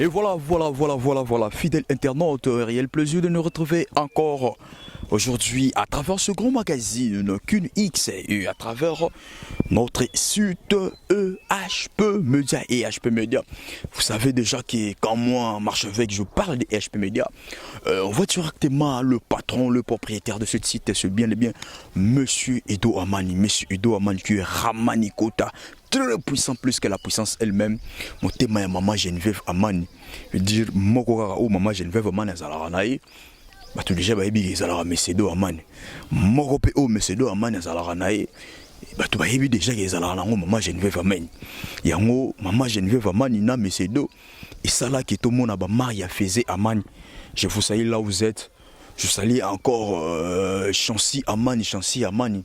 Et voilà, fidèle internaute, réel plaisir de nous retrouver encore aujourd'hui à travers ce grand magazine qu'une X et à travers notre site EHP Media et EHP Media. Vous savez déjà que quand moi, Marchevêque, je parle de EHP Media, on voit directement le patron, le propriétaire de ce site, c'est bien et bien Monsieur Edo Amani. Monsieur Edo Amani qui est Ramani Kota, très puissant plus que la puissance elle-même. Mon thème est maman Geneviève Amani. Je veux dire, Mokora ou maman Geneviève Amani Zalaranaï. Bah tout déjà bah ebi Zalara Mesedo Amani. Morope o Mesedo Amani Zalaranaï. Bah tout bah ebi déjà Zalara maman Geneviève Amani. Yango maman Geneviève Amani na Mesedo. Et ça là qui tout le monde a bah Maria faisait Amani. Je vous salue là où vous êtes. Je salue encore Chancy Amani, Chancy Amani.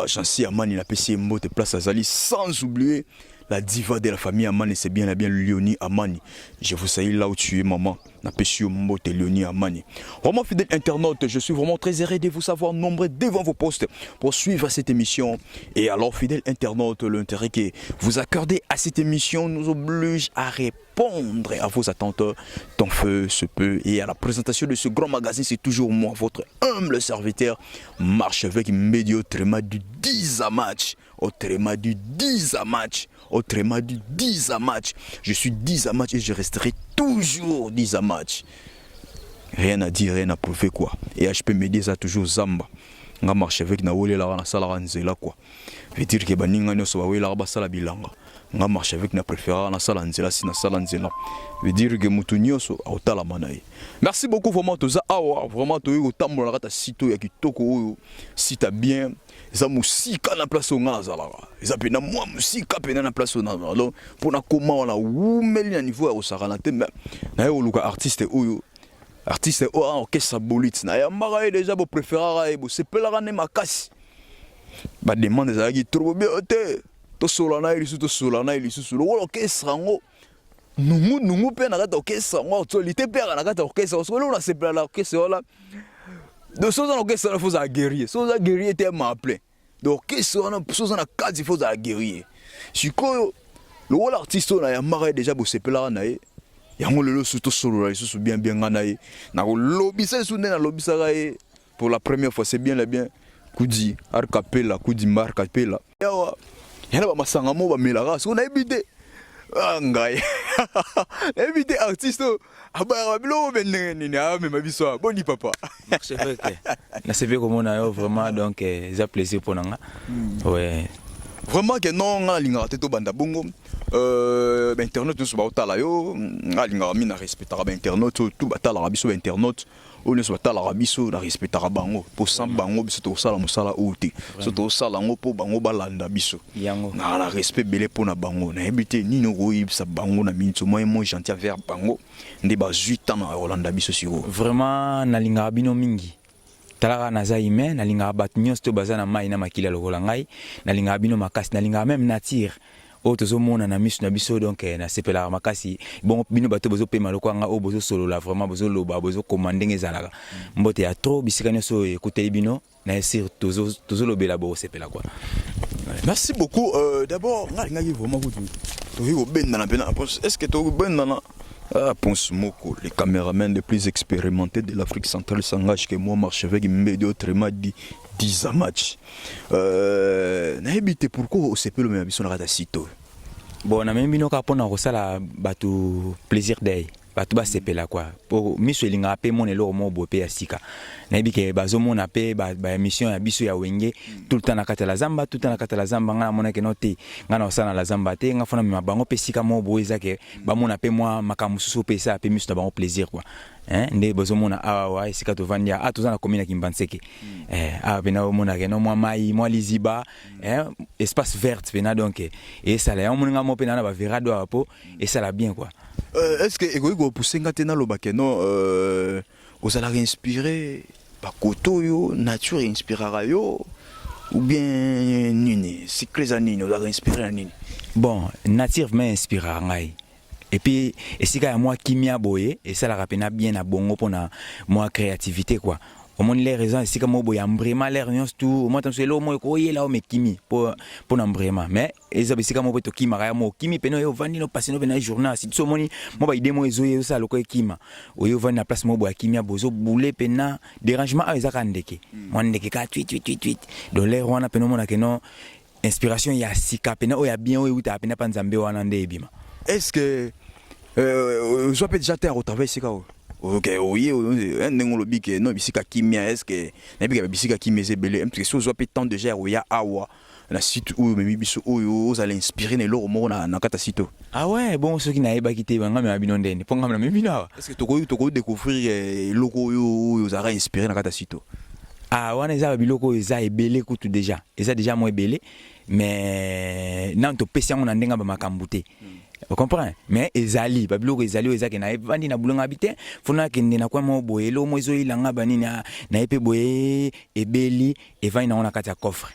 Chancy Amani, la PC Mbo de place à Zali, sans oublier la diva de la famille Amani, c'est bien Léonie Amani. Je vous salue là où tu es, maman. La PC Mbo de Léonie Amani. Vraiment fidèle internaute, je suis vraiment très heureux de vous savoir nombreux devant vos postes pour suivre cette émission. Et alors, fidèle internaute, l'intérêt que vous accordez à cette émission nous oblige à répondre à vos attentes tant feu se peut. Et à la présentation de ce grand magazine, c'est toujours moi, votre humble serviteur, Marchevêque Médiotréma du 10 à match. Autrement du 10 à match. Autrement du 10 à match. Je suis 10 à match et je resterai toujours 10 à match. Rien à dire, rien à prouver quoi. Et HP Media ça toujours Zamba. Nga Marchevêque na wole la na sala nzela quoi. Veut dire que baninga nyoso ba wela ba sala bilanga. Nga Marchevêque na préféra na sala nzela si na sala nzela. Veut dire que mutu nyoso autala manaye. Merci beaucoup vraiment toza awa vraiment to yo tambola kata sito ya kitoko oyo sita bien. Za musika na place nga zalaka. Za pena moi musika pena na place na alors pour na koma wala umeli na niveau ya osakana te même. Na yo luka artiste oyo artiste o orchestre bolite na ya mara déjà bo préférera e bo sepelaka ne makasi. Ba demande za ki trop bien te. To solana ili to solana ili su lo orchestre ngo. Nungu pe na kata orchestre ngo solité pe na kata orchestre so lo na sepela la orchestre wala. De choses en orchestre il faut à guerrier. Choses à guerrier t'es m'appeler. Donc orchestre on a choses en cadre il faut à guerrier. Si quoi le rôle artiste na ya mara déjà bo sepela na e. Yango lelo surtout solo là ils bien ngana e. Na lobby ça sous na lobby ça pour la première fois c'est bien là bien. Kudi arcapella kudi marcapella. Yawa. Yana ba masanga mo ba melara so na ebité. Ngai. Ebité artiste aba bilo benene ni na me mabiso boni papa. C'est vrai que na c'est bien comme on a vraiment donc ça plaisir pour nanga. Ouais. Vraiment que non nga linga te to banda bongo. Internet nous ba otala yo nga linga mina respectera ba internet tout batala biso internet. On ne soit pas la rabiso la respectera bango pour sans bango biso to sala musala outi so to sala ngo po bango balanda biso yango na la respect belé pour na bango na ebité ni no roib sa bango na minto moi gentil vers bango ndi ba 8 ans na Rolanda biso siro vraiment na linga bino mingi talaka na zaime na linga bat nyos to bazana mai na makila lokola ngai na linga bino makasi na linga même nature o tozo mona na misu na biso donc na sepela makasi bon bino bato bozo pema lokwanga o bozo solo la vraiment bozo loba bozo commander ezalaka mbote ya trop bisika nyoso écouter bino na essayer tozo lobela bo sepela quoi. Merci beaucoup d'abord ngai vraiment vous to ben na pena est-ce que to ben na Ponce Moko, les caméramans les plus expérimentés de l'Afrique centrale s'engagent que moi Marchevêque Médio Tréma dit 10 à match. Na ebité pourquoi au CP le même na sito. Bon na même bino ka pona ko sala batu plaisir day. Batu ba CP là quoi. Pour miso elinga pe mon elo mo bo pe ya sika. Na ebike bazo mona pe ba émission ya biso ya wenge tout le temps na kata la zamba tout le temps na kata la zamba ngana mona ke note ngana osana la zamba te nga fona mi bango pe sika mo bo ezake ba mona pe moi makamususu pe ça pe miso na bango plaisir quoi. Nde bozo mona awa esika to vandia atozana komina kimbanseke bena mona ke no moi mai moi liziba espace vert bena donc et ça là on mona mo pe na ba verado apo et ça là bien quoi. Est-ce que ego pousser ngate na lobake non vous allez inspirer par koto yo nature inspirera yo ou bien nini cycle anini vous allez inspirer nini. Bon nature m'inspirera ngai. Et puis, et si moi qui m'y a boyé, et ça la rappelle bien à bongo pour moi créativité quoi. au moins les raisons c'est comme boya vraiment l'air nyos tout au moins c'est là moi ko yela o mekimi pour vraiment mais eza bisi comme boto kima ya mo kimi peno yo vandi no passer no na journal si so moni mo ba idée mo ezo yo ça loko kima o yo vandi na place mo boya kimia bozo boule pena dérangement a eza kandeke mo ndeke ka tweet donc l'air wana peno mona keno inspiration ya sika pena o ya bien o uta pena panzambe wana nde ebima. Est-ce que je peux déjà faire au travail sika o? Ok, oui, ndenge lobi ke no bisika kimia est-ce que na bika bisika kimia zebele parce que so zo pe tant de ger ya awa na site où memi biso oyo vous allez inspirer ne lo mo na kata sito. Ah ouais, bon ceux qui n'aient quitté banga me abino ndene ponga na memi na. Est-ce que toko découvrir loko yo vous allez inspirer na kata sito? Ah wana eza biloko eza ebele kutu déjà. Eza déjà mo ebele mais nan to pesi yango na ndenga ba makambuté. Vous comprenez? Mais ezali babiloko ezali eza ke na vandi na bulonga habité fona kende na kwa mo boyelo mo ezo ilanga banini na epe boye ebeli evani na ona kati ya coffre.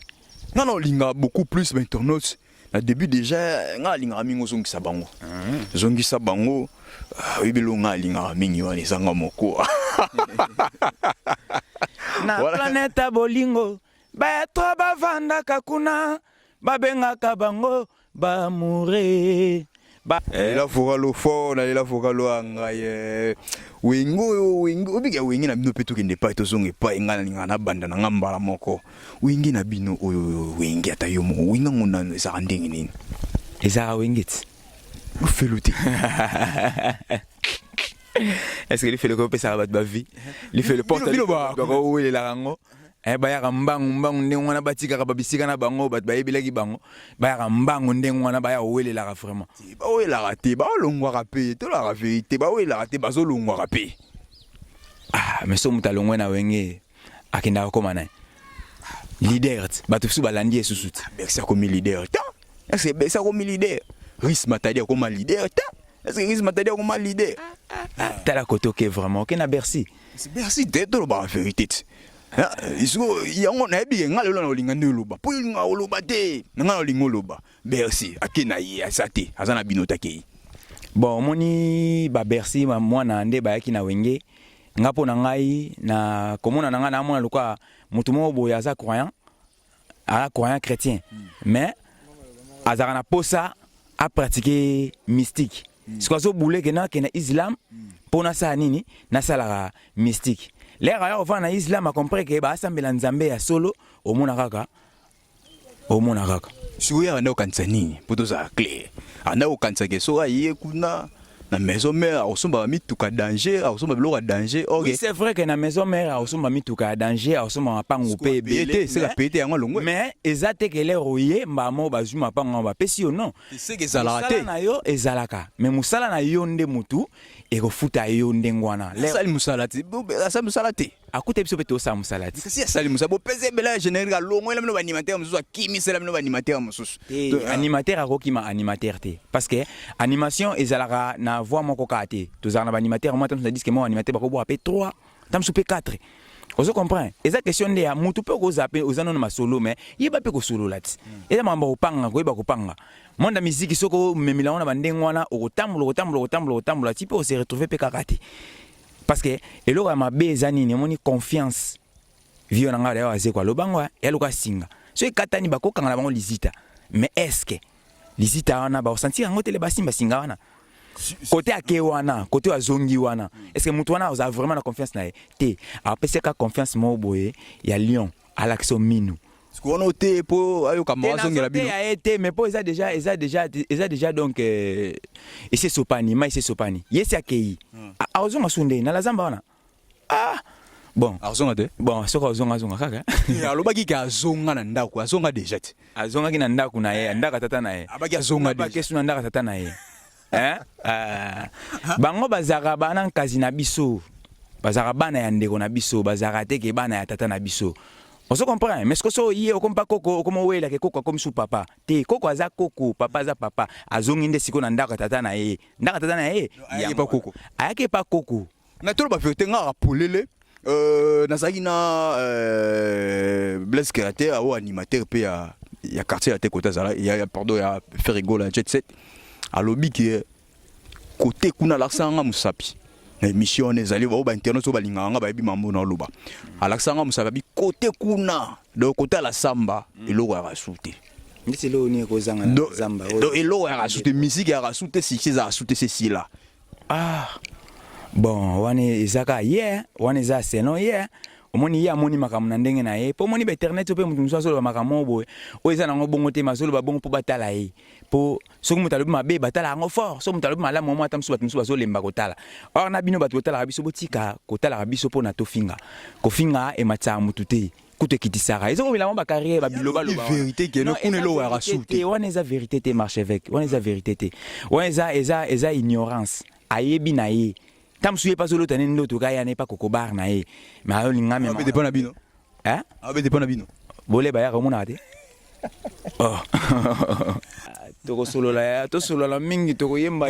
Non non linga beaucoup plus internautes na début déjà nga linga mingo zongisa bango. Zongisa bango ibelo nga linga mingi wana ezanga moko. Na planeta bolingo ba to bavanda kakuna babengaka bango ba mourir. La fogalo fo na la fogalo angaye wingo obiga wingi na bino peto kende pa to zonge pa ngana ninga na banda na ngambala moko wingi na bino oyo wingi ata yo mo winga ngona za ndenge nini eza wingit ufeluti. Est-ce que il fait le copé ça va ba vie il fait le porte ko wele la rango bayaka mbangu ndenge wana batika babisika na bango bat bayebelaki bango bayaka mbangu ndenge wana baya owelela vraiment ba owelela te ba longwa rapé to la vérité ba owelela te bazo longwa rapé. Ah mais so mutalongwe na wenge akenda ko mana leader batu su balandi esusuti bersa comme leader ta est-ce que bersa comme leader Riss Matadi comme leader ta est-ce que Riss Matadi comme leader tala kotoke vraiment que na Bercy c'est Bercy te to la vérité. Iso yango na ebi nga lelo na olinga ndoloba po nga oloba te nga olinga oloba Bercy akena yi asate azana binota ke bon moni ba Bercy ma mwana nde ba yaki na wenge ngapo na ngai na komona na nga na mona lokwa mutu mo boya za croyant chrétien mais azara na posa a pratiquer mystique ce zo boule ke na islam pona sa nini na sala mystique. L'air ailleurs va na islam a compris que ba asambela nzambe ya solo o mona kaka suya na okansani poto za clé ana okansake so aye kuna na maison mère osomba mituka danger osomba biloko danger. OK, oui, c'est vrai que na maison mère osomba mituka danger osomba mapango pe belé c'est la pété yango longo mais ezate que l'air oye mbamo bazuma mapango ba pesi yo non c'est que zalate na yo ezalaka mais musala na yo nde mutu ekofuta yo ndengwana sali musalati sa musalati akuta biso peto sa musalati si sali musabo pese bela général longo la mino animateur mususu akimi sala mino animateur mususu animateur akokima animateur te parce que animation ezalaka na voix moko kate tozala na animateur moi tant dit que moi animateur bako bo apé 3 tam soupe 4 ozo comprendre eza question nde ya mutu pe ko zape ozano na solo mais yeba pe ko solo lati eza mamba opanga ko yeba kopanga monde musique soko memila ona bandengwana otambola ti pe o se retrouver pe kakati parce que eloko ya mabe eza nini moni confiance vio na ngala ya waze kwa lobango ya loka singa so ekatani bakokanga na bango lisita mais est-ce que lisita wana ba sentir ngo tele basimba singa wana côté ake wana côté azongi wana est-ce que mutu wana oza vraiment na confiance na te apese ka confiance mo boye ya Lyon Alaxo Minu on a été pour ayoka mazongi la bino a été mais pour déjà donc ici sopani mais ici sopani yesi akei azonga sunde na la zamba wana ah bon azonga de bon soko azonga kaka alobaki ka azonga na ndako azonga déjà azonga ki na ndako na ye ndaka tata na ye abaki azonga de kesu na ndaka tata na ye bango bazaka bana kazi na biso bazaka bana ya ndeko na biso bazaka te ke bana ya tata na biso. On se comprend, mais ce que so yé comme pas coco comme wela ke coco comme sou papa te coco aza coco papa za papa azongi nde siko na ndaka tata na ye ayaki pas coco ayaki pas coco na tolo ba fete nga rapolele na saki na Blaise Créateur ou animateur pe ya quartier à te côté zala ya pardon ya faire rigoler jet set alobi ki côté kuna la sanga musapi émission on ezali ba internet ba linganga ba yebi mambo na loba alaksanga musala bi côté kuna de côté la samba eloko ya rasute ndisi lo ni kozanga na zamba do eloko ya rasute musique ya rasute si za rasute c'est là bon wane ezaka wane za seno omoni amoni makambo na ndenge na ye po moni ba internet pe mutu muso azolo makambo boye o eza nango bongo te mazolo ba bongo po batala ye po soki mutu alobi mabe batala yango fort so mutu alobi malamu mo ata musu batu musu bazolemba kotala or na bino batu kotala biso botika kotala biso po na tofinga kofinga e matsa mutu te kuto kitisaka ezoko bilamo ba carrière ba biloba loba vérité que no kunelo ya rasute wana eza vérité te marche avec wana eza vérité te wana eza ignorance ayebi na ye tam suye pas solo tane ndo to kaya ne pa kokobar na ye ma linga me ma dépend na bino dépend na bino bole ba ya ko mona te to solo la mingi to yemba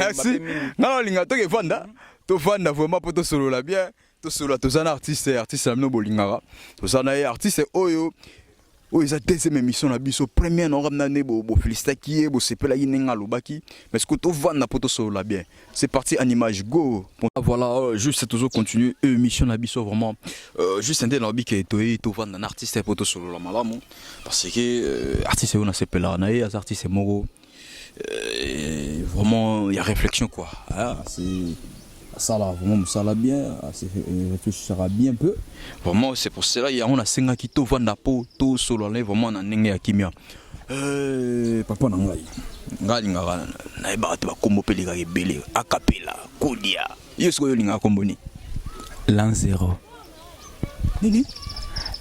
non linga to ke fanda to fanda vraiment pour to solo la bien to solo to sana artiste no bolingara to sana artiste oyo ils ont deuxième émission na biso première non ramener bo féliciter qui bo sepela yinenga lobaki mais ce que to vanda poto solo la bien c'est parti en image go voilà juste toujours continuer émission na biso vraiment juste un dans bi que to vanda un artiste poto solo la malamu parce que artiste on a sepela na ya artiste moro vraiment il y a réflexion quoi c'est ça là vraiment ça là bien réfléchira bien un peu vraiment c'est pour cela il y a on a senga qui to vanda po to solo là vraiment na ndenge ya kimia papa na ngai ngara na ba te ba kombo pele ka ebele akapela kodia yeso yo linga kombo ni l'an 0 nini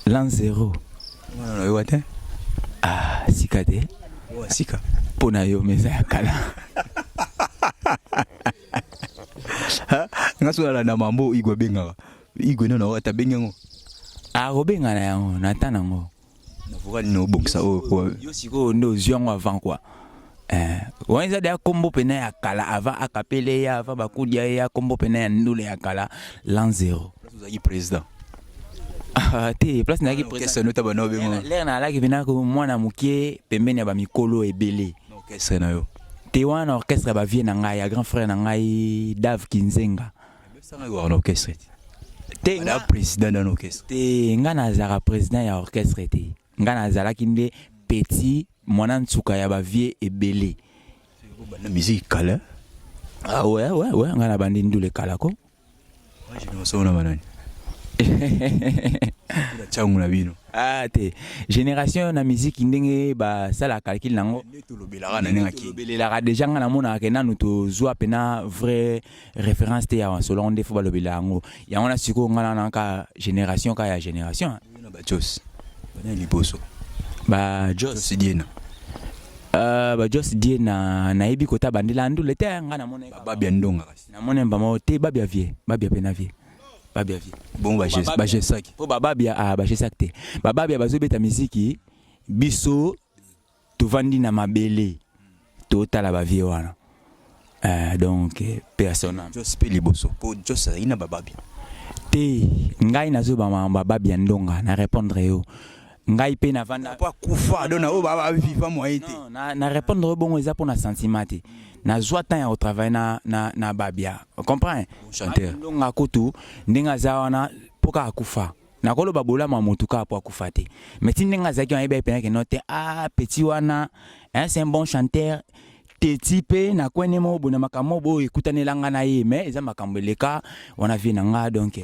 l'an 0 na yo ate sika te sika pona yo meza ya kala ngasola na mambo igwe bengaka igwe no na wata bengengo robenga na yango na tanango na voka no bongisa o yo siko ndo ziongo avant quoi wanja da kombo pena ya kala avant akapele ya avant bakudia ya kombo pena ya ndule ya kala l'an 0 vous avez président te place na ki président no tabano bengo l'air na la ki bina ko mwana mukie pembeni ya ba mikolo ebele orchestre na yo te wana orchestre ba vie na ngai ya grand frère na ngai Dave Kinzenga sanga go orchestre te nga président na orchestre te nga na zara président ya orchestre te nga na zara kinde petit mwana nsuka ya ba vie ebele na musique kala ouais nga na bandi ndule kala ko je ne sais pas manani changu na bino te génération na musique ndenge ba sala calcul nango to lobelaka na ninga ki lobelaka déjà nga na mona ke nanu to zwa pena vrai référence te ya solo nde fo ba lobela ngo ya ona siko nga na ka génération ka ya génération na ba Jos bana liboso ba Jos Diena ba Jos Diena na yebi kota bandela ndule te nga na mona ba bia ndonga na mona mbamo te ba bia vie pena vie babia vie bon ba jesaki po babia ba jesaki te babia bazobeta miziki biso tovandi na mabele totala ba vie wana donc personnel Jos pe liboso po Jos ina babia te ngai nazoba babia ndonga na répondre yo ngai pe na vanda pas kufa dona o baba viva moyen te na répondre bongo eza pour na sentiment te na joie temps au travail na babia comprends chanteur ndonga kutu ndinga zawana poka akufa na kolo babola ma motuka po akufa te mais ti ndinga zaki on ebe pena ke note petit wana c'est un bon chanteur teti pe na kwene mo bona makambo bo ekutanelanga na ye mais eza makambo leka wana vie na nga donc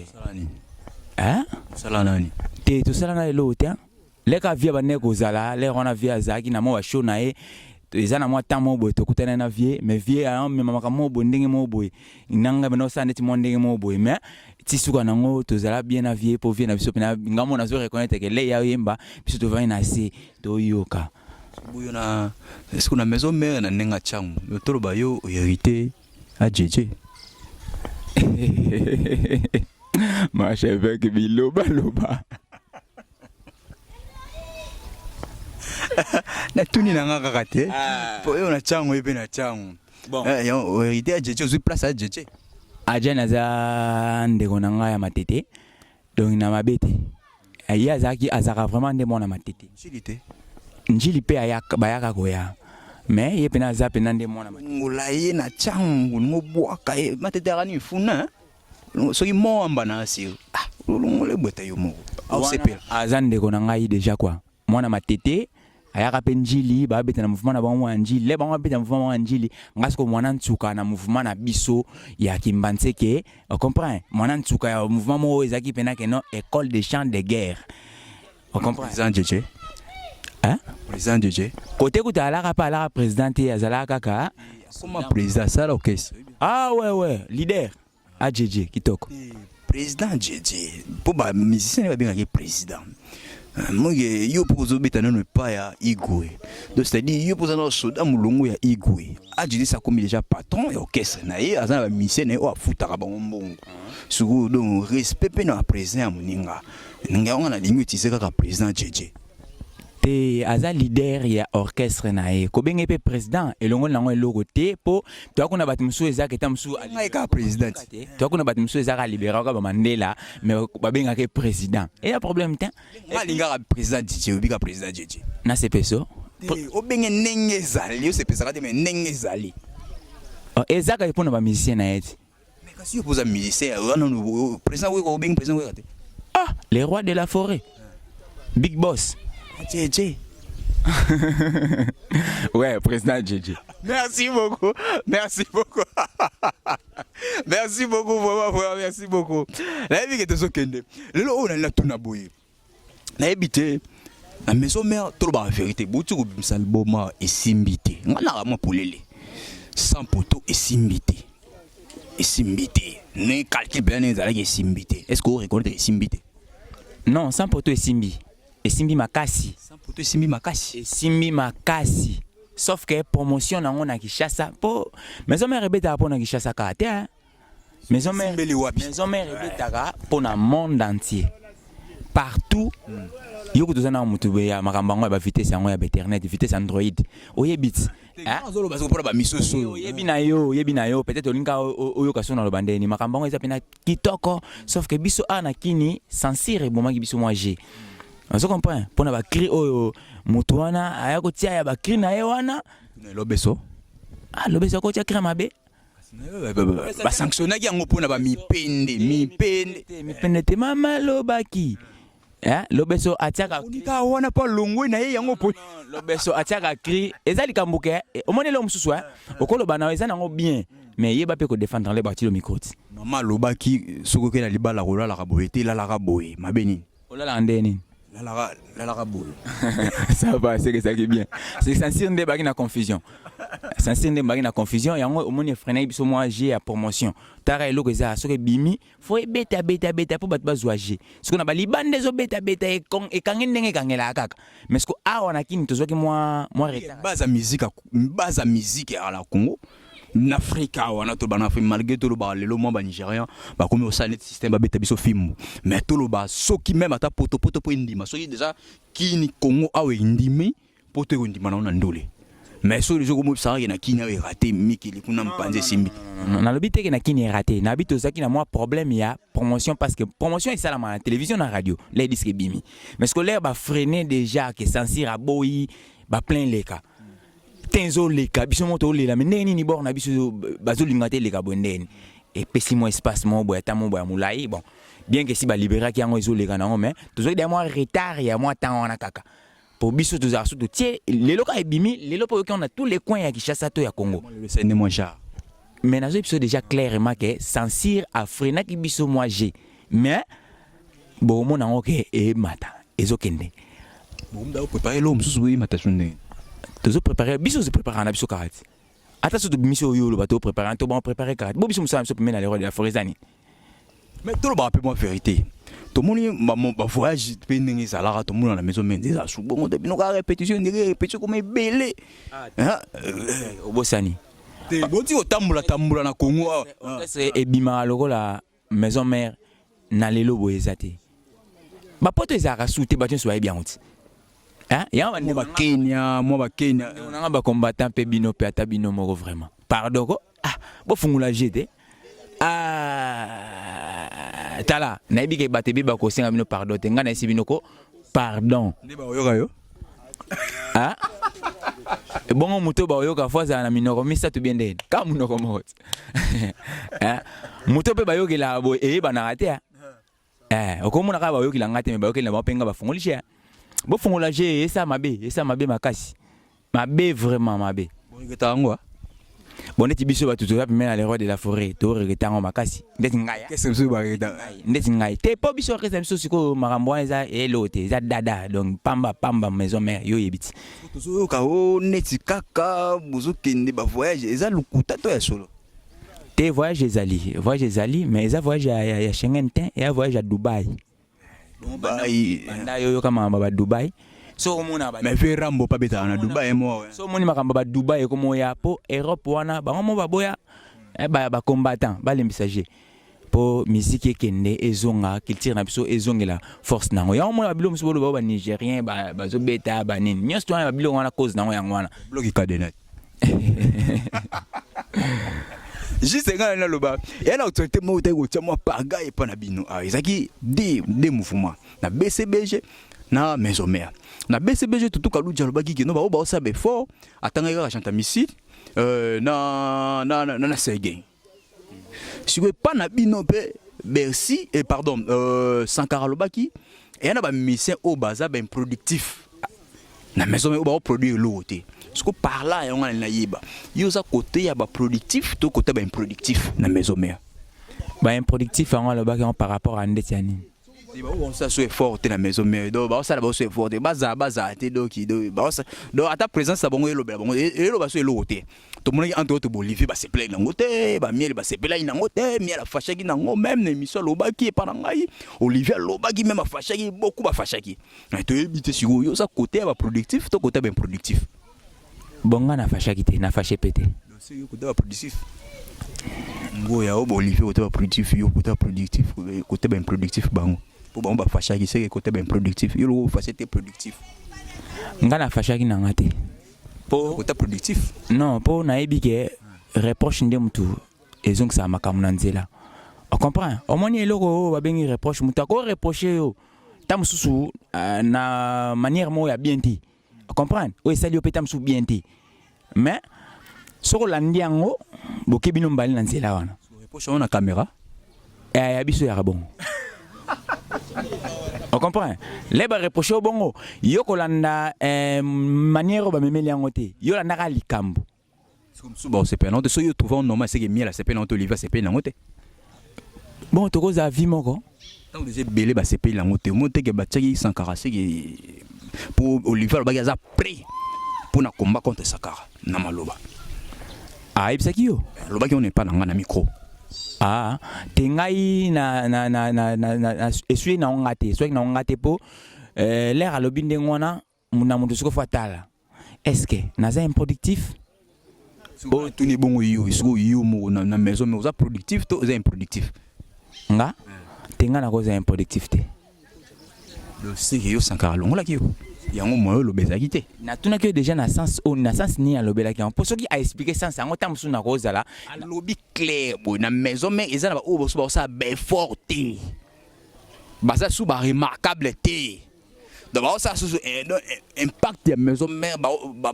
sala nani te to sala na lelo te leka vie ba neko zala le wana vie azaki na mo wa show na ye eza na mwa tamo boy to kutana na vie mais vie a me mama mo bo ndenge mo boy nanga beno sa neti mo ndenge mo boy mais ti suka nango to zala bien na vie po vie na biso pena ngamo na zo reconnaître que le ya yemba biso to va na se to yoka buyo na est-ce qu'on a maison mère na nenga changu to ba yo hérité a jeje ma cheve que biloba loba na tuni na nga kaka te po yo na changu ebe na changu bon yo hérité a jeje zo place a jeje aja na za ndeko na nga ya matete donc na mabete aya azaki azaka vraiment nde mona matete njili pe ayaka bayaka koya mais ye pena za pena nde mona ngula ye na changu ngo bwaka e matete akani funa soki moamba na asir lolongole bweta yo moko ausepela azande ko na ngai déjà quoi mwana matete ayaka pe njili babeta na mouvement na bango ya njili le bango babeta na mouvement ya njili ngasi ko mwana ntsuka na mouvement na biso ya Kimbanseke comprends mwana ntsuka ya mouvement mo ezaki pena ke non école de chant de guerre comprends président Djedje hein président Djedje côté kuta alaka pa alaka président te azalaka kaka comment président ça là orchestre ah ouais leader a Djedje kitoko président Djedje pour ba musicien ba bien président moi yo pozo beta non pas ya Igwe donc c'est-à-dire yo pozo no soda mulungu ya Igwe a Djedje ça comme déjà patron et orchestre na ye azana ba musicien o afutaka bango mbongo suku donc respect pe na président muninga nga on a lingi utise kaka président Djedje te aza leader ya orchestre na ye ko benge pe président elongo nango eloko te po to akuna bat musu ezaka ta musu alika président to akuna bat musu ezaka libéral ka ba Mandela mais ba benga ke président et ya problème te alinga président Djedje obika président Djedje na sepeso o benge nenge zali o sepesa te mais nenge zali ezaka epona ba musicien na ye mais kasi yo poza musicien non président we ko benge président we te ah les rois de la forêt big boss Djedje. Ouais, président Djedje. Merci beaucoup. Merci beaucoup. Merci beaucoup, vraiment, merci beaucoup. La vie est ce qu'elle est. Le lot, on a la tourne à bouillir. La habité, la maison mère, tout le vérité. Boutu ou bimsalboma et simbité. On a vraiment pour les sans poteau et simbité. Et simbité. Ne calcule bien les alliés simbité. Est-ce que vous reconnaissez simbité? Non, sans poteau et simbi. Et simbi makasi. Sans poteau et simbi makasi. Et simbi makasi. Sauf que promotion nango na Kishasa po maison mère rebeta po na Kishasa kate hein. Maison mère rebeta po na monde entier. Partout. Yoko tozana mutube ya makambango ya ba vitesse yango ya internet, vitesse Android. Oyebit. Hein? Yebi na yo peut-être olinga oyo kaso na lobandeni makambango eza pena kitoko sauf que biso ana kini censure boma ki biso moi j'ai. On se comprend pour na ba cri oyo mutu wana aya ko tia ya ba cri na ye wana lobeso lobeso ko tia cri mabe ba sanctionnaki yango pona ba mipende te mama lobaki lobeso atiaka unika wana pa longwe na ye yango po lobeso atiaka cri ezali kambuke omone lo mususu okolo bana eza nango bien mais yeba pe ko défendre les bâti le micro ti mama lobaki soko ke na libala ko la boye te la boye mabeni olala ndeni la boye ça va c'est que ça qui est bien c'est censure nde baki na confusion censure nde baki na confusion yango omoni freiner biso moi j'ai à promotion tara eloko za soke bimi faut beta po bat bazwa j'ai ce qu'on a ba libande zo beta e kange ndenge kangela kaka mais ce ko awa na kini tozoki moi base musique à la Congo n'Afrique wana to bana Afrique malgré tout le ba lelo mo ba Nigérian ba comme au sanet système ba beta biso film mais tout le ba soki même ata poto po indima soki déjà kini Congo awe indimi poto indima na ndole mais so les jours comme ça na kini awe raté mikili kuna mpanze simbi na lobite ke na kini raté na bito zaki na moi problème ya promotion parce que promotion est ça la télévision na radio les disques bimi mais ce que l'air ba freiner déjà que censure a boyi ba plein les cas tenzo leka biso moto lela mais ndeni ni borna biso bazolinga leka bondeni et pesi mo espace mo boya ta mo boya mulai bon bien que si ba libérer ki yango ezo leka nango mais toujours des mois retard ya mois temps wana kaka pour biso toujours surtout tie lelo ka ebimi lelo po on a tous les coins ya Kinshasa to ya Congo c'est ne moins cher mais nazo biso déjà clairement que censure afrina ki biso moi j'ai mais bon mon nango ke e mata ezo kende bon da préparer l'homme sous oui mata sonne toujours préparer biso se préparer na biso karate ata so to biso yo lo bato préparer to bon préparer karate bo biso musa so pe na les rois de la forêt zani mais tout le ba peu moi vérité tout monde ba voyage pe ndenge za la tout monde na maison mais déjà sous bon de bino ka répétition comme belé hein obosani te boti otambula na Congo c'est ebima lokola maison mère na lelo boezate ba poto ezaka souté ba tien so bien outi hein ya ba Kenya on a ba combattant pe bino pe ata bino moko vraiment pardon ko bo fungula jete tala na bi ke batebi ba ko senga bino pardon te ngana esi bino ko pardon ne ba yoka yo Bon moto ba yo ka fois na minoko misa tu bien den. Ka munoko mot. Moto pe ba yo la bo e ba na raté. Okomona ka ba yo ngate me ba yo na ba penga ba fongolisha. Bo fongola je esa mabe makasi. Mabe vraiment mabe. Bon ngeta ngwa. Bon neti biso ba tutu pe mena les rois de la forêt to regeta ngo makasi. Ndeti ngaya. Qu'est-ce que c'est ba regeta? Ndeti ngaya. Te po biso reza biso siko makambo eza elote, eza dada donc pamba maison mère yo yebiti. Tozo ka o neti kaka buzo kende ba voyage eza lukuta to ya solo. Te voyage ezali mais eza voyage ya Schengen et ya voyage à Dubaï. Dubaï. Banda yo kama ba Dubaï. So mona ba mais fait rambo pa beta na Dubaï moi. So moni makamba ba Dubaï ko moya po Europe wana ba mo ba boya ba combattant ba les messagers po musique kende ezonga culture na biso ezongela force nango ya mo ba bilo muso ba Nigérien ba zo beta ba nini nyos to ba bilo wana cause nango yango wana bloki cadenet. Juste quand on a le bas, il y a l'autorité moi où tu moi paga et pas na bino. Ah, ils qui des mouvements. Na BCBG, na maison mère. Na BCBG tout kalu dialogue qui no ba ça be fort. Atanga ga chanta missile. Na Sergei. Si vous pas na bino pe Bercy et pardon Sankara Lobaki, et y a ba mission au baza ben productif. Na maison mère ba produire l'autre. Ce que par là on a naïba yo za côté ya ba productif to côté ba improductif na maison mère ba improductif on le bac par rapport à ndetiani ba on ça soit fort na maison mère do ba ça ba soit fort baza te do ki do ba ça do ata présence sa bongo lo ba bongo e lo ba so lo côté to mona entre autres Bolivie ba se plaît na ngote ba miel ba se plaît na ngote miel facha ki na ngo même na émission lo ba ki par ngai Olivier lo ba ki même facha ki beaucoup ba facha ki to ebité sur yo ça côté ba productif to côté ba improductif. Bonga na fasha kite na fashe pete. C'est yo côté productif. Ngo ya Olivier côté productif yo côté productif côté ben productif bango. Pour bango ba fasha ki c'est côté ben productif yo lo fasha te productif. Nga na fasha ki na ngate. Po côté productif. Non, po na ebike reproche ndé mutu ezong sa makamu na nzela. On comprend. Au moins eloko ba bengi reproche mutu ko reprocher yo. Tam susu na manière mo ya bien ti. Comprendre oui ça lui peut sous bien mais sur l'andiango boké bino mbali na nzela wana reproche on a caméra ya biso ya bon on comprend les ba reproche au bongo yo kolanda manière ba memeli yango te yo landa ka likambo comme sous bon c'est pas non de so yo trouvons normal c'est que miel c'est pas non Olivier c'est pas non te bon to ko za vie moko tant de belé ba c'est pas non te monte que ba tchaki sans carasser pour Olivier Bagaza prêt pour na combat contre Sakara na maloba ah ibsaki yo loba ki on n'est pas dans na micro ah tengai na esui na ngate soit na ngate po l'air à lobinde ngona muna mutu siko fatala est-ce que naza improductif bon tout ni bon yo siko yo mo na maison mais oza productif to oza improductif nga tenga na koza improductif te le c'est yo Sankara longola ki yo yango moyo lo bezaki te na tuna que déjà na sens ni à lobela ki pour ceux qui a expliqué sens yango tam su na koza la lobby clair bo na maison mais ezana ba o bo ça be forte baza sou ba remarquable te donc ba ça sous impact ya maison mais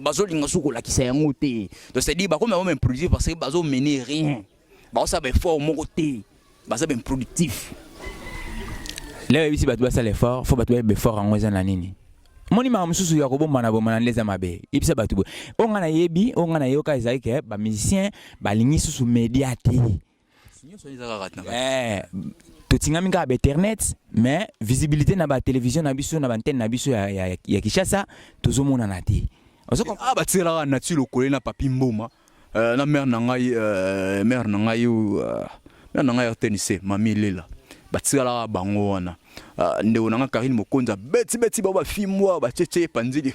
bazo linga sou ko la ki sa yango te donc c'est dire ba comme même produire parce que bazo mener rien ba ça be fort mon côté baza ben productif là ici ba ça l'effort faut ba be fort en oza na nini moni ma mususu ya ko bomba na bomba na leza mabe ibisa batu onga na yebi onga na yoka ezali ke ba musicien ba lingi susu média te to tingami ka ba internet mais visibilité na ba télévision na biso na ba antenne na biso ya Kinshasa tozo mona na te ah ba tira na ti lokole na papi mboma na mère na ngai RTNC mami lela batira bango wana ndeko nanga Karine Mokonza beti ba fimwa ba cheche panzili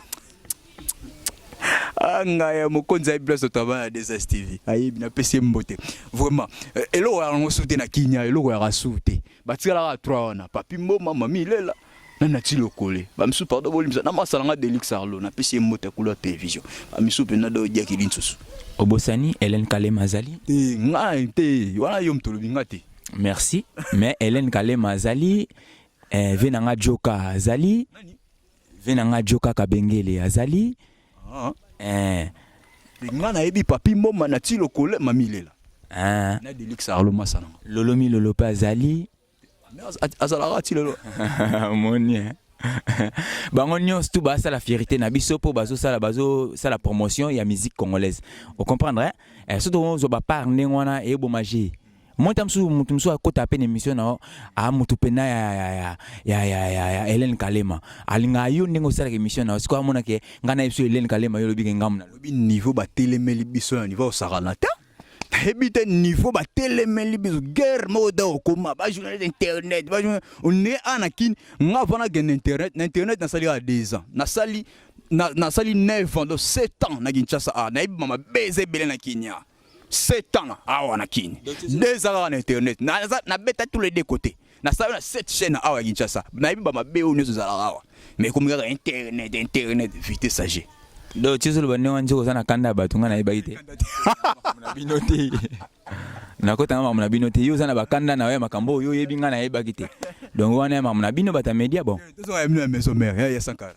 anga ya Mokonza place de travail des STV ayi bina pesi mbote vraiment elo ya ngo soute na kinya elo ya rasute batira 3 wana papi mboma mami lela na ti lokole ba msu pardon bolimisa na masalanga Delix Arlo na pesi mbote kula télévision ba misu pe na do dia kilinsusu obosani Hélène Kalema Azali ngai te wana yo mtolobi ngati merci mais Hélène Kalema Azali venanga Joka Azali venanga Joka Kabengele Azali nga na yebi papi moma na ti lokole mamilela na delix arlo masana lolomi lolo pe azali azalaka ti lelo moni bango nyonso tu basala fierté na biso mpo bazosala promotion ya musique congolaise ocomprendre surtout ozwa bapart ndenge wana eyebomage mutu mosusu akota pe na émission na mutu pena ya Hélène Kalema alinga yo ndenge osalaka émission na siko amonake nga na biso Hélène Kalema yo lobike ngamu na lobi niveau batelemeli biso na niveau osakana te nayebi te niveau batelemeli biso guerre mode okoma bajournaliste internet one ana kini nga vana gene internet na internet nasali à 2 ans nasali 9 ans donc 7 ans na Kinshasa nayebi mama beze bele na Kenya 7 ans awa na Kini 2 ans na internet na beta tous les deux côtés na sala na 7 chaînes awa Kinshasa nayebi mama be o nyoso zala awa mais comme nga internet vite sage do chizo lo banenga njoko sana kanda batunga na yeba ite na binote na kota ngama na binote yo sana bakanda na we makambo yo yebi nga na yeba kite donc wana mama na bino bata media bon to so ya maison mère ya Sankara.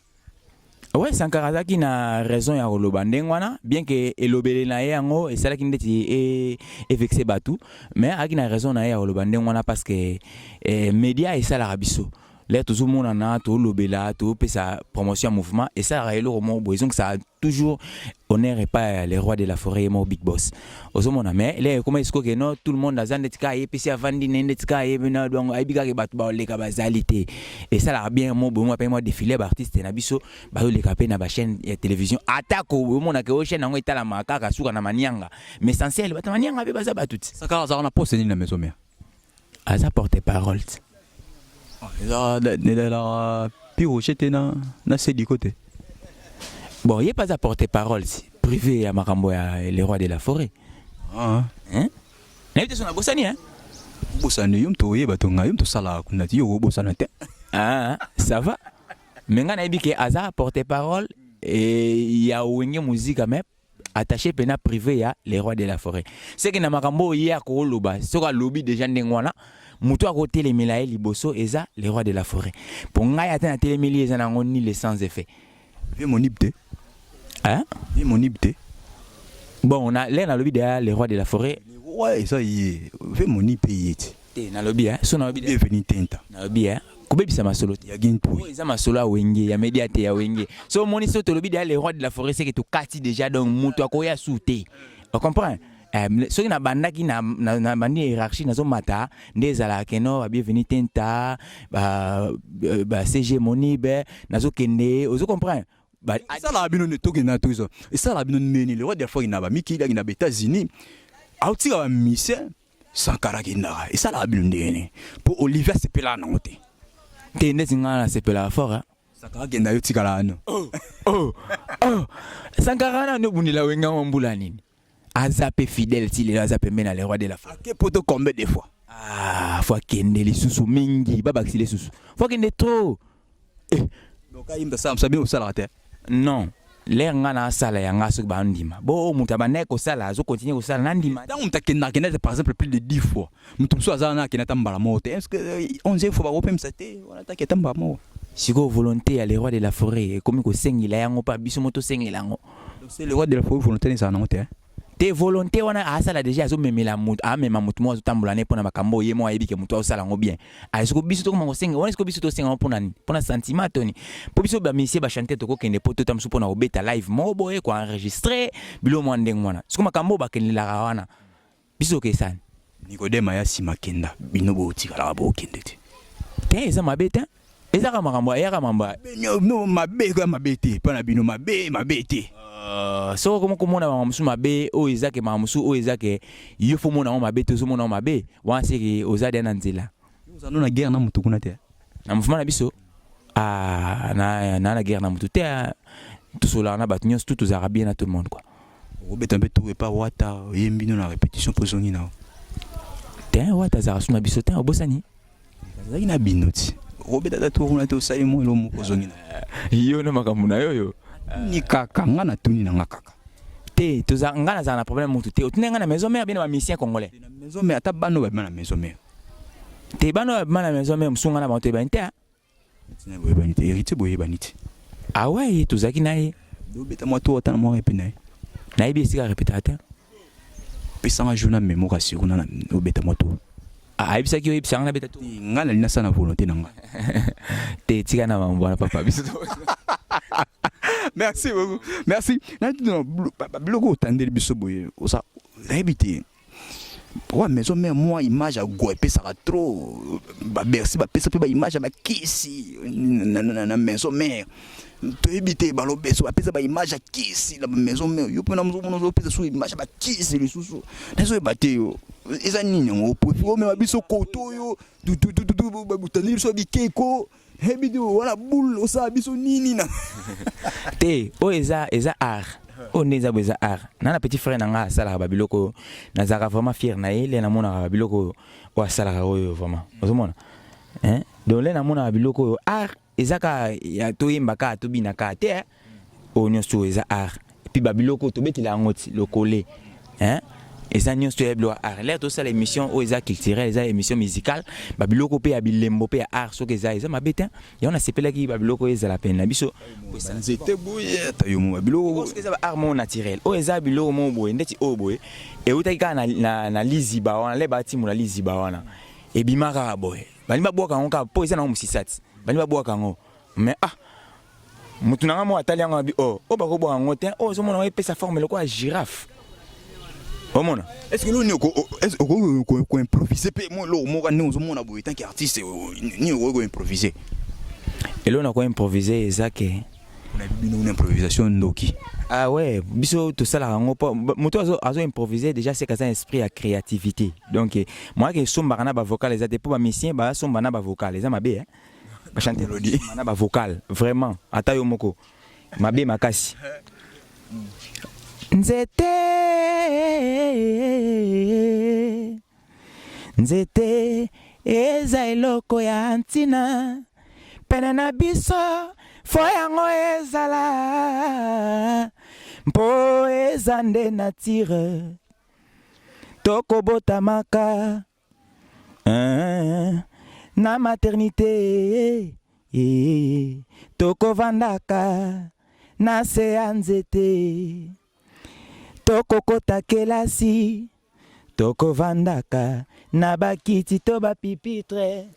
Ouais, Sankara zaki na raison ya koloba ndenge wana bien que elobele na yango esalaki ndeti vexé batu mais aki na raison na ya koloba ndenge wana parce que média esala biso là tout le monde en a tout lobela tout pesa promotion mouvement et ça a eloko mo boison que ça a toujours honneur et pas les rois de la forêt mo big boss ozomona mais là comment est-ce que non tout le monde a zande tika et pesa vandi nende tika et bena donc aibika ke batu ba leka bazalité et ça la bien mo bon moi pas moi défilé artiste na biso ba leka pe na ba chaîne ya télévision atako mo na ke o chaîne ngo itala makaka suka na manianga mais essentiel batu manianga be baza batuti Sankara za na poste ni na maison mère aza porte parole la pire j'étais na c'est du côté bon il est pas à porter parole privé à Makambo les rois de la forêt hein n'avez son abosani hein bosani yum to yeba to ngayum to sala kuna ti yo bosana te ça va mais nga na biki aza porter parole et ya wenge musique même attaché pena privé ya les rois de la forêt c'est que na Makambo ya ko loba soka lobby déjà ndengwana mutu a côté les milae liboso eza les rois de la forêt pour nga ya tena telemeli eza nango ni les sans effet ve monibte hein ve monibte bon on a là na lobby de les rois de la forêt ouais ça y est ve monibte yeti te na lobby hein so na lobby de veni tenta na lobby hein kubebisa masolo ya gintu eza masolo a wenge ya médiate ya wenge so moni so to lobby de les rois de la forêt c'est que to kati déjà donc mutu akoya souté on comprend soki na bandaki na bandi hiérarchie nazo mata nde ezala keno bienvenue tenta ba CG Monibe nazo kende ozo comprendre ça la bino ne toke na tout ça et ça la bino neni le roi de fois ina ba miki la ina États-Unis auti ka mission Sankara kinara et ça la bino ndene pour Olivier Sepela na ngote te ndezi ngana Sepela fort Sankara kenda yo tikala ano Sankara na no bunila wenga mbula nini azape fidèle si les azape mena les rois de la forêt. Que poto combien de fois? Faut kende les sous mingi, baba si les sous. Faut kende trop. Donc aïm ça bien au salate. Non. L'air ngana sala ya ngaso ba ndima. Bo mutabane ko sala zo continuer ko sala nandima. Tant on t'a kenda par exemple plus de 10 fois. Mutum so azana kenata mbala mote. Est-ce que 11e fois ba opem sate on attaque tamba mo. Siko volonté à les rois de la forêt comme ko sengi la yango pa biso moto sengi lango. Donc c'est les rois de la forêt volonté ça nango te. Te volonté wana asala déjà zo memela mutu amema mutu mo tambola ne pona makambo ye mo ayebike mutu osala ngo bien asko biso to ko senga wana esko biso to senga pona ni pona sentiment toni po biso ba misie ba chanter to ko kende poto tamsu pona obeta live mo boye ko enregistrer bilo mo ndeng mwana siko makambo ba kenela wana biso ke sana Nikodema ya simakenda bino bo tikala ba okende te eza mabeta eza ka makambo ya ka mamba no mabe ko mabete pona bino mabete so comme komona mamusu mabe o ezake mamusu o ezake yo fo mona mabe to so mona mabe wanse ki ozade na nzela nous allons na guerre na mutu kuna te na mfuma na biso na guerre na mutu te tout cela na batnyo tout aux arabiens na tout le monde quoi robeta mpe tout et pas wata yembino na répétition posongi na te wata za suna biso te obosani zaki na binoti robeta ta tout kuna te osali mo lo mo posongi na yo na makambo na yo ni kaka nga na tuni na nga kaka te toza nga na za na problème mutu te otunenga na maison mère bien ba misien congolais na maison mère ata bano ba na maison mère te bano ba na maison mère musunga na bantu ba nte tina boye banite héritier boye banite ah ouais tozaki na ye Obeta moi to otana mo répéter. Na ibi sika répétateur. Pesa nga journal mémoire sur na obeta moi to. Ah ibi saki ibi sanga na beta to. Nga na lina sana volonté nanga. Te tika na mbona papa biso. Merci beaucoup. Merci. Na tu blogo tandeli biso boye. Osa répéter. Ouais, maison mère moi image à go et ça trop ba merci ba pesa pe ba image ba kisi na maison mère to éviter ba lo beso ba pesa ba image à kisi la maison mère yo pe na mzo mono pesa so image ba kisi le susu na so bate yo eza nini ngo profilo me ba biso koto yo du ba butani so bi keko hebidi wala boule osa biso nini na te o eza art. On est à art. Nana petit frère nanga sala babiloko nazaka vraiment fier na ele na mona babiloko wa sala oyo vraiment. Ozomona. Hein? Donc le na mona babiloko art ezaka ya toyemba ka to binaka te. O nyonso eza art. Puis babiloko to betela ngoti lokole. Hein? Eza nyonso eblo art. Là to ça l'émission o eza culturelle, eza émission musicale. Babiloko pe ya bilembo pe ya art so que eza mabeta. Ya on a sepela ki babiloko eza la peine na biso. Nzete boye ta yo mo babiloko parce que ça art mon naturel. O eza biloko mo boye ndeti o boye. E utaka na liziba wana le bati mo na liziba wana. E bimaka boye. Bali baboka ngonka po eza na musisati. Bali baboka ngo. Mais mutu nanga mo atali ngo bi o bako bo ngo te o zo mo na pe sa forme le quoi girafe. Omona. Est-ce que l'on ko improviser pe mo lo mo kan nous mo na boye tant qu'artiste ni ko improviser. Et là on a quoi improviser ezake. On a une improvisation ndoki. Ah ouais, biso tout ça là moto azo improviser déjà c'est un esprit à créativité. Donc moi que somba na ba vocal ezate pour ba musicien ba somba na ba vocal eza mabe hein. Ba chanter melodie na ba vocal vraiment ata yo moko. Mabe makasi. Nzete eza eloko ya ntina pene na biso fo yango ezala mpo eza nde natire tokobotamaka na maternité tokovandaka na se ya nzete tokokota kelasi tokovandaka na bakiti to bapipitre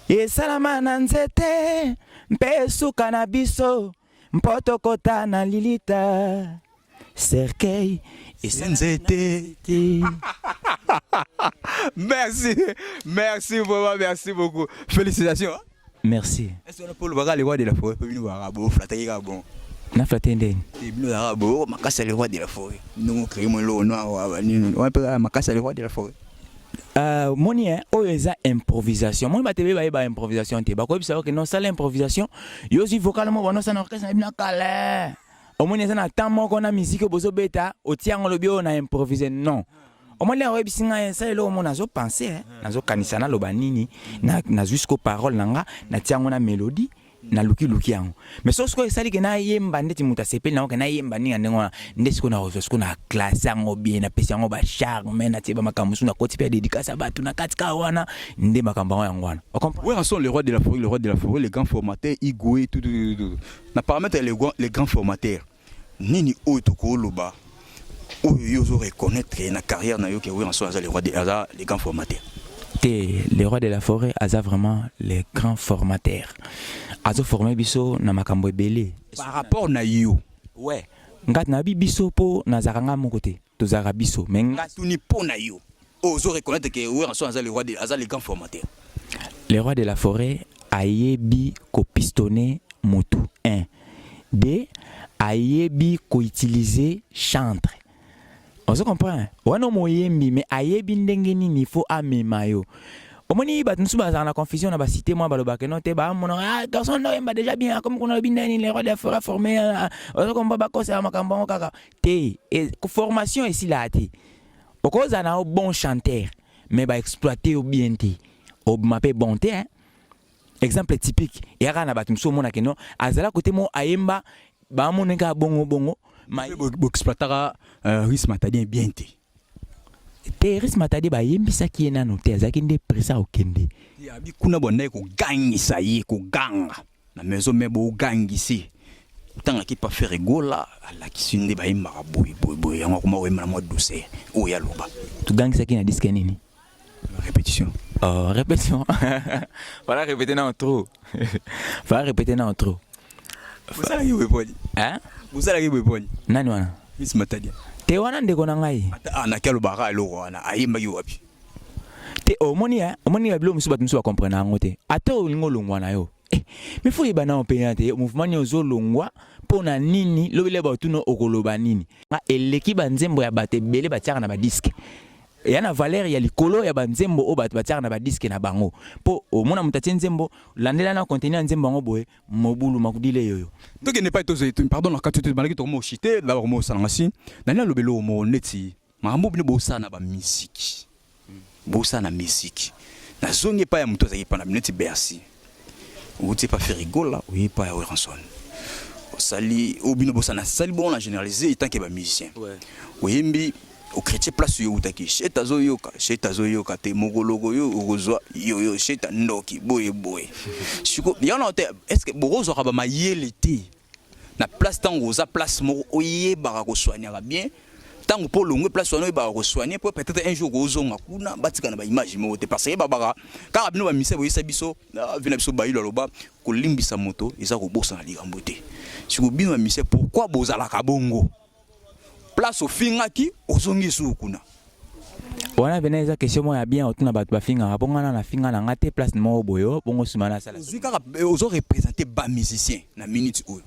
esalama na nzete mpe suka na biso mpo tokota na lilita cercueil nzete. Merci vraiment, merci beaucoup. Félicitations. Merci. Est-ce qu'on peut le voir les rois de la forêt? Nous voir beau flatter bon. Na flatter ndeni. Nous arabo makasa les rois de la forêt. Nous créons le noir on peut makasa les rois de la forêt. Moni o eza improvisation. Moi batebe ba improvisation te. Ba ko bisa que non ça l'improvisation. Yo si vocalement bon ça na orchestre na bina kale. Au moins ça na temps moko na musique bozo beta o tiango lo bio na improviser non. Au moins là bisinga ça lo mo nazo penser nazo kanisa na lo banini na jusqu'aux paroles nanga na tiango na mélodie na luki yango. Mais so ko esali ke na yemba ndeti muta sepeli na ko na yemba ninga ndengwa ndesi ko na ozo ko na classe yango bien na pesi yango ba charme na tiba makambusu na koti pe dédicace batu na katika wana nde makamba yango wana. Oui, en sont les rois de la forêt, les grands formateurs, Igwe tout. Na paramètre les grands formateurs. Nini o to ko loba. O yo zo reconnaître na carrière na yo que oui en sont les grands formateurs. Les rois de la forêt, asa vraiment les grands formateurs. Azo formé biso na makambo ebele. Par rapport na yo. Ouais. Ngat na biso po na zaranga mon côté. To zara biso. Mais ngat tuni po na yo. Ozo reconnaître que oui en sont les grands formateurs. Les rois de la forêt ayebi ko pistonner motu 1. 2 ayebi ko utiliser chantre. On se comprend. Wana moyembi mais ayebi ndenge nini faut amema yo. Omoni bat nsuba za na confusion na ba cité moi baloba que non te ba mon garçon no yemba déjà bien comme qu'on a bindani les rois de la forêt formé on se comprend ba ko ça makambo kaka. Te formation ici là te. Pourquoi ça na bon chanteur mais ba exploiter au bien te. Au mapé bonté hein. Exemple typique. Yara na bat nsuba mona que non azala côté mo ayemba ba moneka bongo mais exploitera risque matadien bien te. Teris matadi ba yembisa ki ena no te azaki nde presa okende. Ya bi kuna bonne ko gangisa yi ko ganga. Na maison me bo gangisi. Tanga qui pas faire rigola la qui sunde ba imara boy yango kuma we mana mo douce o ya loba. Tu gagnes ça qui na disque nini? Répétition. Oh, répétition. Voilà répéter dans trop. Voilà répéter dans trop. Vous allez y répondre. Hein? Vous allez y répondre. Nani wana? Miss Matadia. Te wana ndeko na ngai. Ata na kelo bara lo wana ayimba yo wapi. Te omoni ya bilo musu batu musu ba comprendre ngo te. Ata olingo longwa na yo. Mais faut yeba na opéante mouvement nyozo longwa pona nini lobile ba tuno okoloba nini. Nga eleki banzembo ya bate bele batiaka na ba disque. Ya na valeur ya likolo ya banzembo o batu batiaka na ba disque na bango. Po omona mutati nzembo landela na contenir nzembo ngo boye mobulu makudile yoyo. Donc il n'est pas tous pardon la quand tu malaki to mo chité d'abord mo salangasi. Nani lobelo mo neti. Mambo bino bosa na ba musique. Bosa na musique. Na zonge pa ya muto za yipana neti Bercy. Ou tu pas faire rigoler là, oui pas à rançon. Sali au bino bossa na sali bon on a généralisé tant que ba musicien. Ouais. Oui mbi au chrétien place yo utaki cheta zo yoka te mogologo yo ozwa yo cheta ndoki boye. Siko yana te est-ce que borozo ka ba mayele te. Na place tango za place mo oye ba ko soigner bien. Tango pour longue place soigner ba ko soigner pour peut-être un jour ozonga kuna batika na ba image mo te parce que babara car bino ba mise boye sabiso vina biso ba ilo loba ko limbisa moto eza ko bossa na likambo te. Siko bino ba mise pourquoi bozala ka bongo place au fingaki ozongi su kuna. Wana beneza question mo ya bien otuna batu ba finga bongana na finga na ngate place mo boyo bongo sumana sala. Zika ozo représenter ba musicien na minute oyo.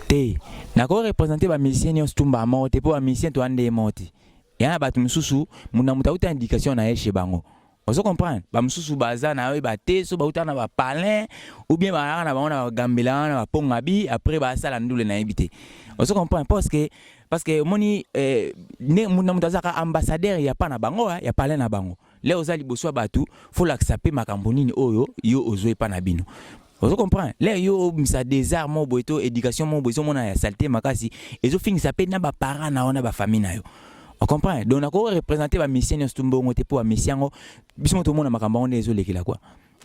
Te nako représenter ba musicien nyos tumba mote po ba musicien to ande moti yana batu mususu muna mutauta indication na yeshe bango ozo comprendre ba mususu baza na we ba te so bauta na ba palin ou bien ba na ba na gambela na ba pongabi après ba sala ndule na ebité ozo comprendre parce que moni ne muna mutazaka ambassadeur ya pa na bango ya palin na bango le ozali boswa batu faut l'accepter makambo nini oyo yo ozo pa na bino. Vous comprenez? Là, yo misa désert mo boito éducation mo boito mona ya saleté makasi ezo fingi ça pe na ba parents na ona ba famille na yo. On comprend? Donc on représenter ba mission stumbo ngote po ba mission biso to mona makamba on ezo lekela quoi.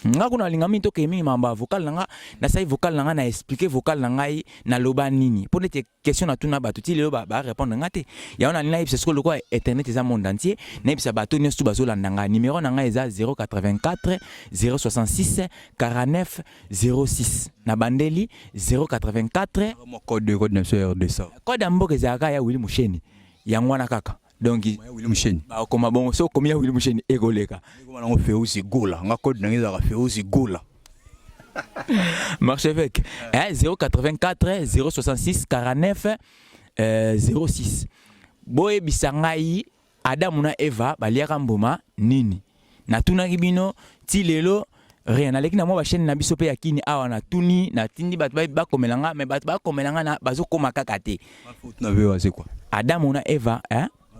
Nga kuna linga minto ke mi mamba vocal nanga na sai vocal nanga na expliquer vocal nanga na loba nini. Pour les questions na tuna batuti le ba répondre ngate. Ya on a live c'est ce que le quoi internet za monde entier. Na bisa bato nyosu bazola nanga numéro nanga eza 084 066 49 06. Na bandeli 084 code 9 code amboke za ya Willy Musheni. Ya ngwana kaka. Donc Willy Musheni ba koma bon so komia Willy Musheni egoleka ngoma ngo fait aussi gola nga code nangiza ka fait aussi gola marche avec 084 066 49 06 boye bisangai Adamu na Eva baliaka mboma nini na tunaki bino ti lelo rien aleki na mo ba chaîne na biso pe yakini awa na tuni na tindi batu ba komelanga mais batu ba komelanga na bazo koma kaka te na vewa c'est quoi Adamu na Eva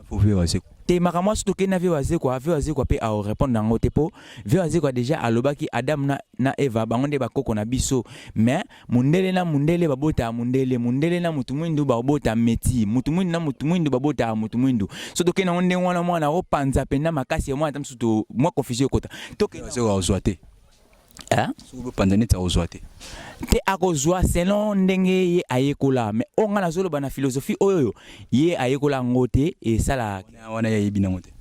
faut vewa c'est quoi te makamwa stocké na vewa c'est quoi pe a répondre nango te po vewa c'est quoi déjà alobaki Adam na Eva bango nde bakoko na biso mais mundele na mundele babota mundele na mutumwindu babota meti mutumwindu na mutumwindu babota mutumwindu so toke na onde wana mwana opanza penda makasi ya mwana tamsuto mwa confusion kota toke c'est quoi ozwate so pandani ta ozwate te akozwa selon ndenge ye ayekola mais onga na zolo bana philosophie oyo ye ayekola ngote et sala wana ya yebina ngote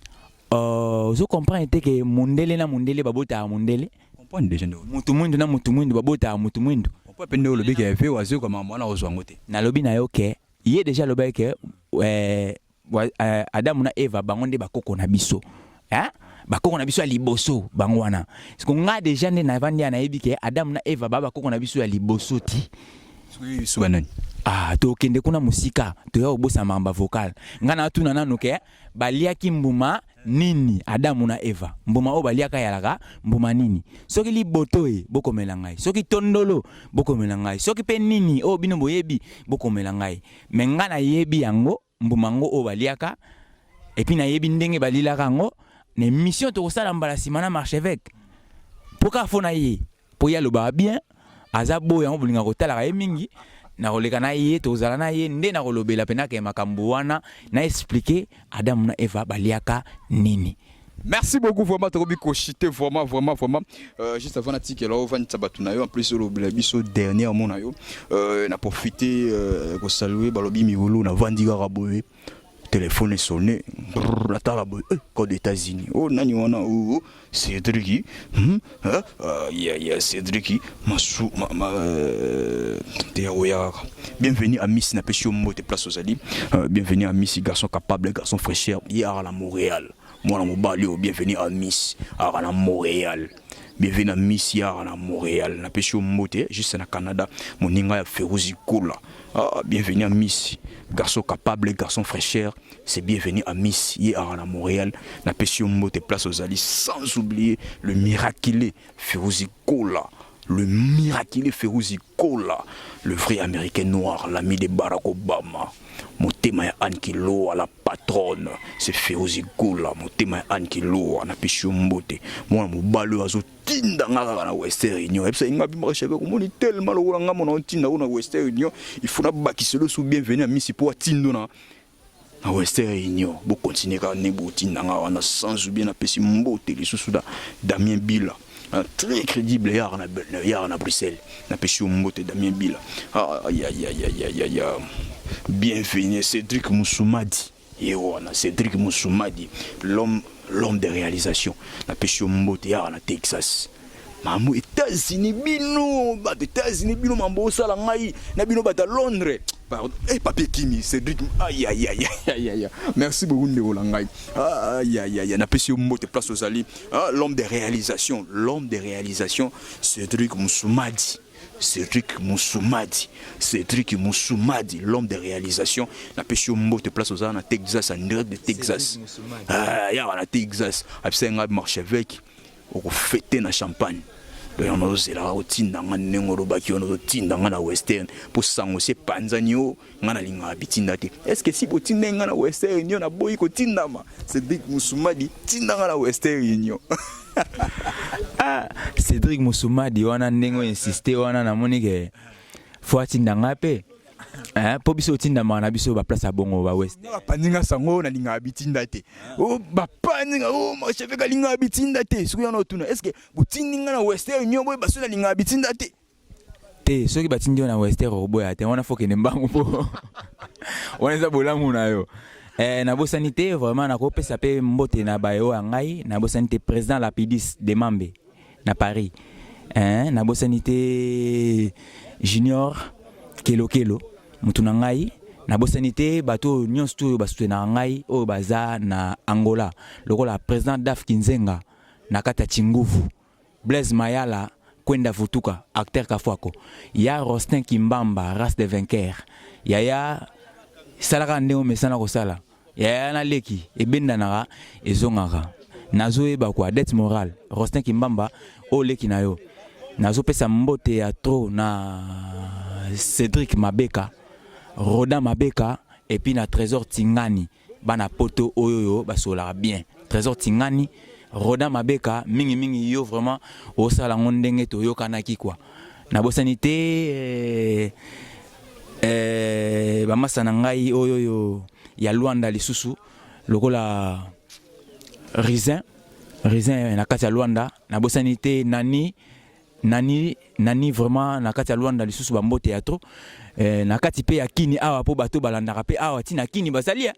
je comprends te que mundele na mundele babota mundele comprendre déjà ndo mutumwindu na mutumwindu babota mutumwindu on peut pende le bec ya fait wazo comme mwana ozwa ngote na lobi na yo ke ye déjà lobi ke Adam na Eva bango nde bakoko na biso bakoko na biso ya liboso bango wana siko nga déjà nde na vandi na yebi ke Adam na Eva bakoko na biso ya liboso ti siko banani to kende kuna musika to ya obosa mamba vocal nga na tuna nanu ke baliaki mbuma nini Adamu na Eva mbuma o baliaka yalaka mbuma nini soki liboto bokomela ngai soki tondolo bokomela ngai soki pe nini o bino boyebi bokomela ngai me nga na yebi yango mbuma ngo o baliaka et puis na yebi ndenge balilaka ngo ne mission to kosala mbala simana marche avec poka fona ye po ya loba bien azabo yango bulinga kotala ka mingi na koleka na ye tozala na ye nde na kolobela pena ke makambo wana na expliquer Adam na Eva baliaka nini Merci beaucoup vraiment Tobi Kochité vraiment juste avant l'article là on va Tabatunayo en plus le biso dernièrement nayo n'a profité pour saluer Balobi Miwolo na Vandiga Raboé téléphone sonné la taraboé code États-Unis oh nani wana oh Cédric ya Cédric masu bienvenue à Miss Napesio Mbote place aux Ali bienvenue à Miss garçon capable garçon fraîcheur hier à la Montréal. Moi, je suis bienvenue à Miss à Montréal. Bienvenue à Miss à Montréal. Je suis juste au Canada. Mon nom est Férozi Koula. Bienvenue à Miss. Garçon capable, garçon fraîcheur. C'est bienvenue à Miss à Montréal. Je suis place aux alliés. Sans oublier le miraculé Férozi Koula. Le miraculé Férozi Koula. Le vrai américain noir, l'ami de Barack Obama. Mon thème est Ankilo à la patronne, c'est Férozi Koula. Mon thème est Ankilo à la Pichumbote. Moi, mon balou à Zotinda na Western Union. Et puis, il m'a dit tellement mon Tinda na Western Union. Il faut que se le sous bienvenue à Missi pour Tindona. Na Western Union. Vous continuez à nebo Tinda na sans oublier na Pessi Mbote, les sous Damien Bila. Très crédible hier à Bruxelles. Na Pichumbote Damien Bila. Bienvenue Cédric Moussoumadi. Cédric Moussoumadi, l'homme de réalisation. Na pêché au Mbotea na Texas. Mamu États-Unis bino, États-Unis bino mambo sala ngai na bino bata Londres. Pardon. Papier Kimi, Cédric. Aïe. Merci beaucoup de Rolangai. Aïe. Na pêché au Mbote place aux alliés. L'homme de réalisation, Cédric Moussoumadi. Cédric Moussoumadi, l'homme de réalisation. Na pêché au Mbote place aux alliés na Texas, en direct de Texas. Na Texas. Après ça, marche avec. On fête na champagne. On a aussi la routine dans un nengorobaki, on a routine dans un western pour s'engager panzanio, on a l'inga habitindate. Est-ce que si vous tinez dans un western, on a boy ko tindama. Cédric Moussoumadi tinda dans un western union. Cédric Moussoumadi, on a nengo insisté, on a na monique. Faut tinda ngape. Po biso tindama na biso ba place à bongo ba west. Paninga sango na linga habitindate. Oh ba paninga ma chef ka linga habitindate. Suku yana otuna. Est-ce que vous tindinga na western union boy baso na linga habitindate? Te soki batindi na western roboya te wana faut que nembango po. Wana za bolamu na yo. Na bo sanité vraiment na ko pesa pe mbote na bayo ngai na bo sanité président Lapidis de Mambe na Paris. Na bo sanité junior Kelo mutuna ngai na bosanité bato nyonso baso na ngai o baza na Angola lokola président Daf Kinzenga na kata Chinguvu Blaise Mayala kwenda vutuka acteur Kafwako ya Rostin Kimbamba race de vainqueur ya salaka ndeo mesana ko sala ya na leki ebenda na ezongaka nazoyeba kwa dette morale Rostin Kimbamba o leki na yo nazo pesa mbote ya trop na Cédric Mabeka Rodan Mabeka et puis na Trésor Tingani bana poto oyoyo basola bien Trésor Tingani Rodan Mabeka mingi yo vraiment au sala ngondenge to yo kanaki quoi na bosanité ba masana ngai oyoyo ya Luanda lisusu lokola Rizin na kati ya Luanda na bosanité nani vraiment na kati ya Luanda lisusu ba mbote ya trop na kati pe ya kini awa po bato balandaka pe awa tina kini basalia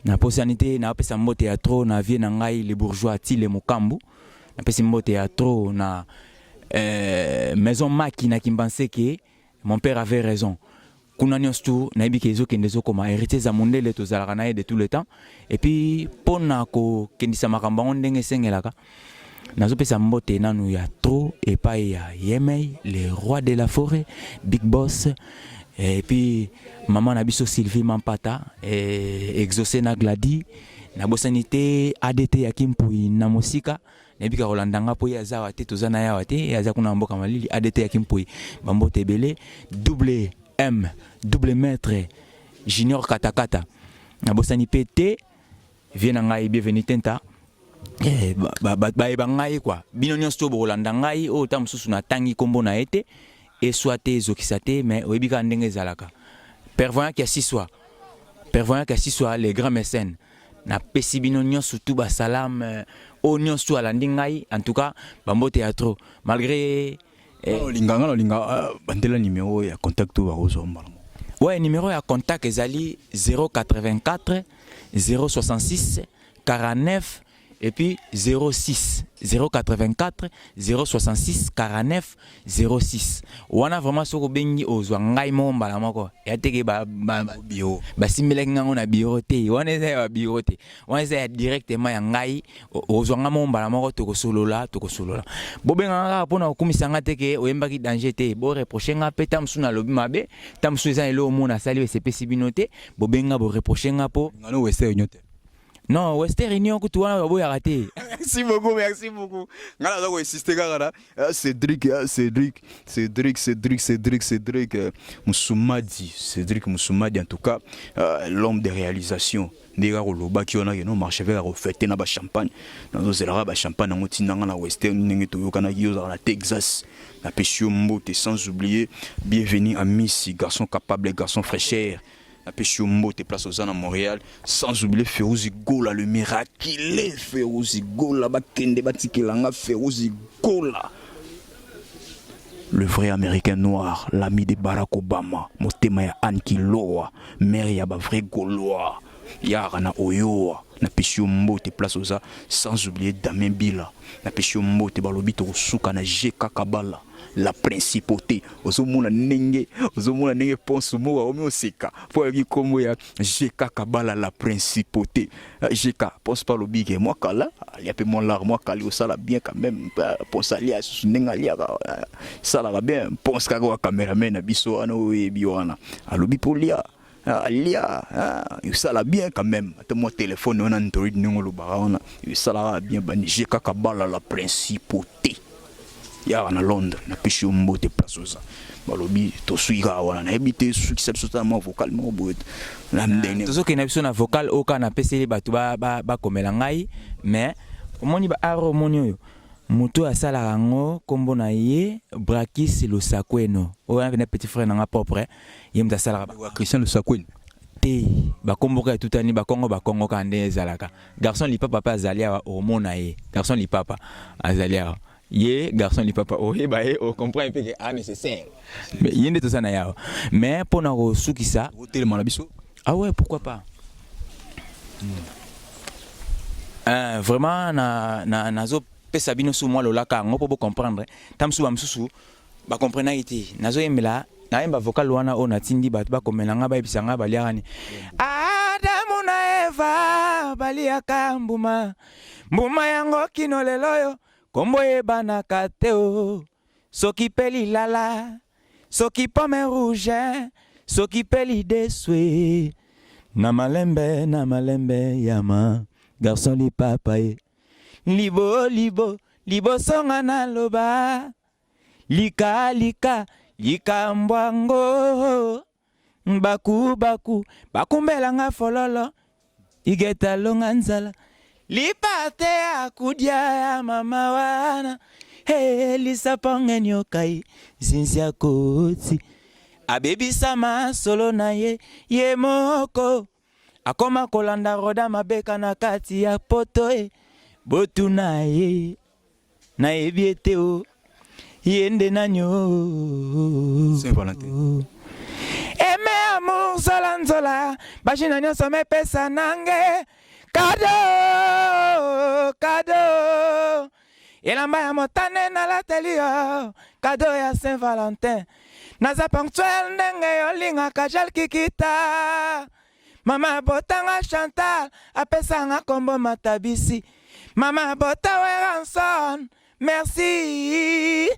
na posanité na pesa mbote ya trop na vie na ngai les bourgeois tile mokambu na pesa mbote ya trop na maison maki na Kimbanseke mon père avait raison kuna nyonso na yebiki ezokende ezokoma héritier za mondele tozalaka na ye de tout le temps et puis pona ko kendisa makambo ngo ndenge esengelaka nazopesa mbote nanu ya trop et pas ya Yemei les rois de la forêt Big Boss et puis maman na biso Sylvie Mampata et exaucé na Gladi na bosanité ADT ya Kimpui na Mosika na bika rolandanga po ya zawa te tozana ya wate ya za kuna mboka malili ADT ya Kimpui bambote belé double M double maître junior katakata na bosani PT vient ngai bienvenue tenta ba ngai quoi bino nyonso bo rolanda ngai o tam susu na tangi kombo na ete et soit zokisate mais oyebika ndenge zalaka pervoyant qui assiswa les grands mécènes na pesi bino nyonso tout ba salam Onion sous à l'andingai, en tout cas, bambo théâtre. Malgré. Linga, bandela numéro ya contact ou à Ouais, numéro à contact ezali 084 066 49 et puis 06 084 066 49 06. Wana vraiment soko bengi ozwa ngai mo mbala moko. Ya teke ba bio. Ba simele ngango na bio te. Wana eza ba bio te. Wana eza directement ya ngai ozwa ngamo mbala moko to kosolola. Bobenga nga pona okumisa nga teke oyembaki danger te. Bo reprocher nga pe tamsu na lobi mabe. Tamsu eza elo mona sali we sepesi binote. Bobenga bo reprocher nga po. Ngano wese nyote. Non, Western Union que toi on va rater. Merci beaucoup. Ngala za ko insister kaka Cédric Moussoumadi en tout cas l'homme de réalisation. Ndega ko loba ki ona no marché vers ko fêter na ba champagne. Nazo zelera ba champagne ngo tinanga na Western ndenge to yokana ki yoza na Texas. Na Peshio Mbote sans oublier bienvenue à Miss garçon capable garçon fraîcheur. La pêche au mot, place aux à Montréal, sans oublier Férouzi Gola, le miraculé Férouzi Gola, Bakende Batikelanga, Férouzi Gola. Le vrai américain noir, l'ami de Barack Obama, Motema Anki Loa, mère ya ba vrai Gaulois, Yarana Oyoa, na pêche au mot, place aux à, sans oublier Damien Bila, la pêche au mot, balobito Souka na Jeka Kabala. La principauté ozomona nenge ponso mo wa oseka po ya kombo ya Jeka Kabala la principauté Jeka pense pas le big moi kala il y a peu mon lar moi kali osala bien quand même pense alia nenga lia sala bien pense ka ko cameraman na biso ana we biwana alobi polia alia sala bien quand même ate mo téléphone on Android ngolo ba ona sala bien bani Jeka Kabala la principauté ya na Londres na pêche mbote place oza balobi to suika wana na habité succès totalement vocal mo bout na ndene tozo ke na biso na vocal oka na peseli batu ba komela ngai mais omoni ba aro moni oyo moto asala rango kombo na ye Brakis le Sakweno o na petit frère na propre ye mta sala ba Christian le Sakweno te ba kombo ka tutani ba Kongo ka ndé zalaka garçon li papa azalia o mona ye garçon li papa azalia ye garçon li papa oye ba on comprend un peu que ah nécessaire mais yende to sana yao mais pour na ko sukisa hôtel malabiso ah ouais pourquoi pas vraiment nazo pesa bino sous moi lolaka ngo pour comprendre tamsu ba msusu ba comprendre ite nazo yemela na yemba vocal wana ona tindi ba komelanga ba ebisanga ba liakani Adamu na Eva baliaka mbuma yango kino leloyo Kombo ebana kateo, soki peli lala, soki pomme rouge, soki peli deswe. Na malembe yama, garçon li papa e. Libo songa na loba. Lika mbwango. Baku mbelanga fololo. Igeta longa nzala. Lipate akudia ya mama wana lisa pongen yokai zinzia koti abebi sama solo na ye moko akoma kolanda roda mabeka na kati ya poto botu na ye biete o yende nanyo Saint-Valentin eme amour zola bashina nyoso mepesa nange Cadeau Elamba ya motane na la telio Cadeau ya Saint-Valentin Naza ponctuel ndenge yolinga kajal kikita Mama botanga Chantal apesanga kombo matabisi Mama bota Weranson Merci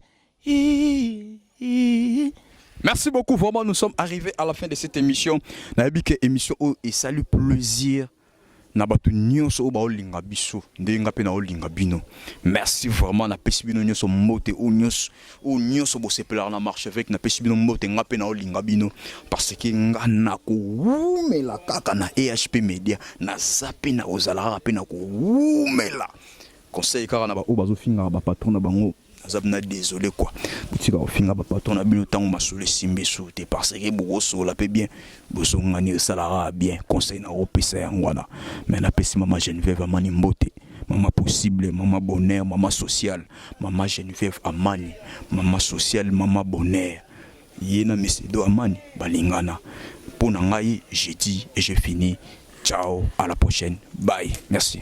Merci beaucoup, vraiment nous sommes arrivés à la fin de cette émission. Nabike émission et salut plaisir. Nabatu nyonso o ba olinga biso ndenga pe na olinga bino. Merci vraiment na pesi bino nyonso mote o nyonso bo sepela na marche avec na pesi bino mote nga pe na olinga bino parce que nga na ko wumela kaka na EHP Media na zape na ozala pe na ko wumela. Conseil kaka na ba o bazo finga ba patron na bango. Zabna désolé quoi. Boutika au finga ba patron na bino tango masole simbe soute parce que boso la pe bien boso ngani salara bien conseil na opesa ya ngwana mais na pesi mama Geneviève mani mbote maman possible, maman bonheur, maman social, maman Geneviève Amani, maman social, maman bonheur. Yena Mesedo Amani, balingana. Pour Nangaï, j'ai dit et j'ai fini. Ciao, à la prochaine. Bye. Merci.